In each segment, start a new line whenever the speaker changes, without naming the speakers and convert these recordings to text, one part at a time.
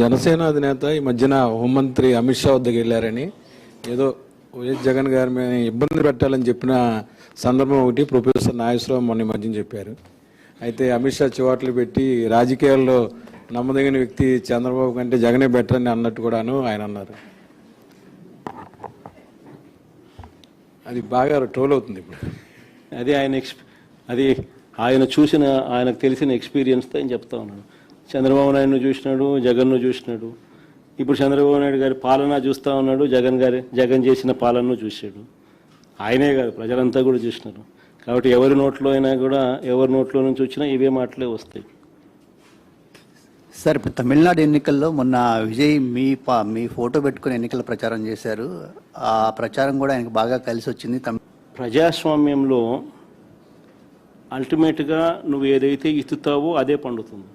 జనసేన అధినేత ఈ మధ్యన హోంమంత్రి అమిత్ షా వద్దకు వెళ్ళారని ఏదో వైఎస్ జగన్ గారి మీద ఇబ్బంది పెట్టాలని చెప్పిన సందర్భం ఒకటి ప్రొఫెసర్ నాగేశ్వరరావు మొన్న మధ్యన చెప్పారు. అయితే అమిత్ షా చివాట్లు పెట్టి రాజకీయాల్లో నమ్మదగిన వ్యక్తి చంద్రబాబు కంటే జగనే బెటర్ అని అన్నట్టు కూడాను ఆయన అన్నారు. అది బాగా ట్రోల్ అవుతుంది ఇప్పుడు.
అది ఆయన చూసిన ఆయనకు తెలిసిన ఎక్స్పీరియన్స్తో ఆయన చెప్తా ఉన్నాడు. చంద్రబాబు నాయుడును చూసినాడు, జగన్ను చూసినాడు. ఇప్పుడు చంద్రబాబు నాయుడు గారి పాలన చూస్తూ ఉన్నాడు, జగన్ చేసిన పాలనను చూశాడు. ఆయనే కాదు, ప్రజలంతా కూడా చూసినారు. కాబట్టి ఎవరి నోట్లో అయినా కూడా, ఎవరి నోట్లో నుంచి వచ్చినా ఇవే మాటలే వస్తాయి.
సార్, ఇప్పుడు తమిళనాడు ఎన్నికల్లో మొన్న విజయ్ మీ ఫోటో పెట్టుకుని ఎన్నికల ప్రచారం చేశారు. ఆ ప్రచారం కూడా ఆయనకు బాగా కలిసి వచ్చింది.
ప్రజాస్వామ్యంలో అల్టిమేట్గా నువ్వు ఏదైతే ఇస్తుతావో అదే పండుతుంది.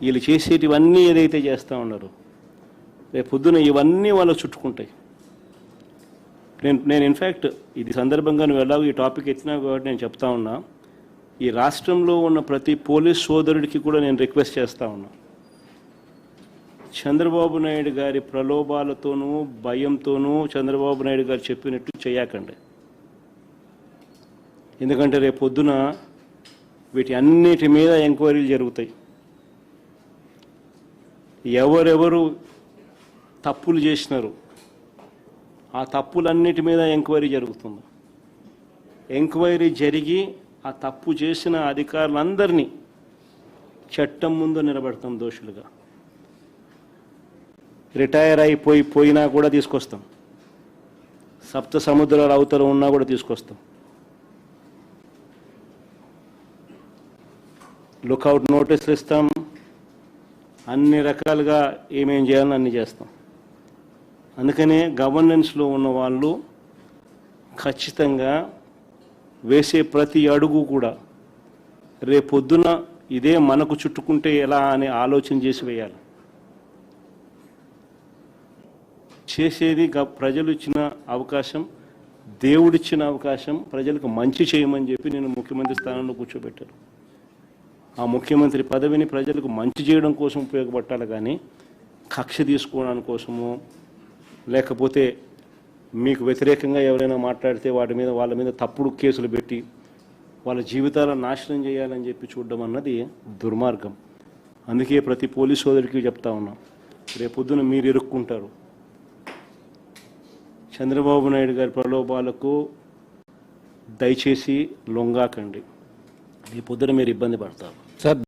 వీళ్ళు చేసేటివన్నీ ఏదైతే చేస్తూ ఉన్నారు, రేపు పొద్దున ఇవన్నీ వాళ్ళకు చుట్టుకుంటాయి. నేను ఇన్ఫ్యాక్ట్ ఇది సందర్భంగా నువ్వు ఎలాగో ఈ టాపిక్ ఎత్తినావు కాబట్టి నేను చెప్తా ఉన్నా, ఈ రాష్ట్రంలో ఉన్న ప్రతి పోలీస్ సోదరుడికి కూడా నేను రిక్వెస్ట్ చేస్తూ ఉన్నా, చంద్రబాబు నాయుడు గారి ప్రలోభాలతోనూ భయంతోనూ చంద్రబాబు నాయుడు గారు చెప్పినట్టు చేయకండి. ఎందుకంటే రేపు పొద్దున వీటి అన్నిటి మీద ఎంక్వైరీలు జరుగుతాయి. ఎవరెవరు తప్పులు చేసినారు ఆ తప్పులన్నిటి మీద ఎంక్వైరీ జరుగుతుంది. ఎంక్వైరీ జరిగి ఆ తప్పు చేసిన అధికారులందరినీ చట్టం ముందు నిలబెడతాం దోషులుగా. రిటైర్ పోయినా కూడా తీసుకొస్తాం. సప్త సముద్రాల అవతల ఉన్నా కూడా తీసుకొస్తాం. లుకౌట్ నోటీసులు ఇస్తాం. అన్ని రకాలుగా ఏమేం చేయాలని అన్ని చేస్తాం. అందుకనే గవర్నెన్స్లో ఉన్న వాళ్ళు ఖచ్చితంగా వేసే ప్రతి అడుగు కూడా రేపొద్దున ఇదే మనకు చుట్టుకుంటే ఎలా అని ఆలోచన చేసి వేయాలి. చేసేది ప్రజలు ఇచ్చిన అవకాశం, దేవుడిచ్చిన అవకాశం, ప్రజలకు మంచి చేయమని చెప్పి నేను ముఖ్యమంత్రి స్థానంలో కూర్చోబెట్టాను. ఆ ముఖ్యమంత్రి పదవిని ప్రజలకు మంచి చేయడం కోసం ఉపయోగపట్టాలి, కానీ కక్ష తీసుకోవడానికి కోసము, లేకపోతే మీకు వ్యతిరేకంగా ఎవరైనా మాట్లాడితే వాళ్ళ మీద తప్పుడు కేసులు పెట్టి వాళ్ళ జీవితాలను నాశనం చేయాలని చెప్పి చూడడం అన్నది దుర్మార్గం. అందుకే ప్రతి పోలీస్ సోదరికి చెప్తా ఉన్నాం, రేపొద్దున మీరు ఇరుక్కుంటారు. చంద్రబాబు నాయుడు గారి ప్రలోభాలకు దయచేసి లొంగాకండి. రేపొద్దున మీరు ఇబ్బంది పడతారు.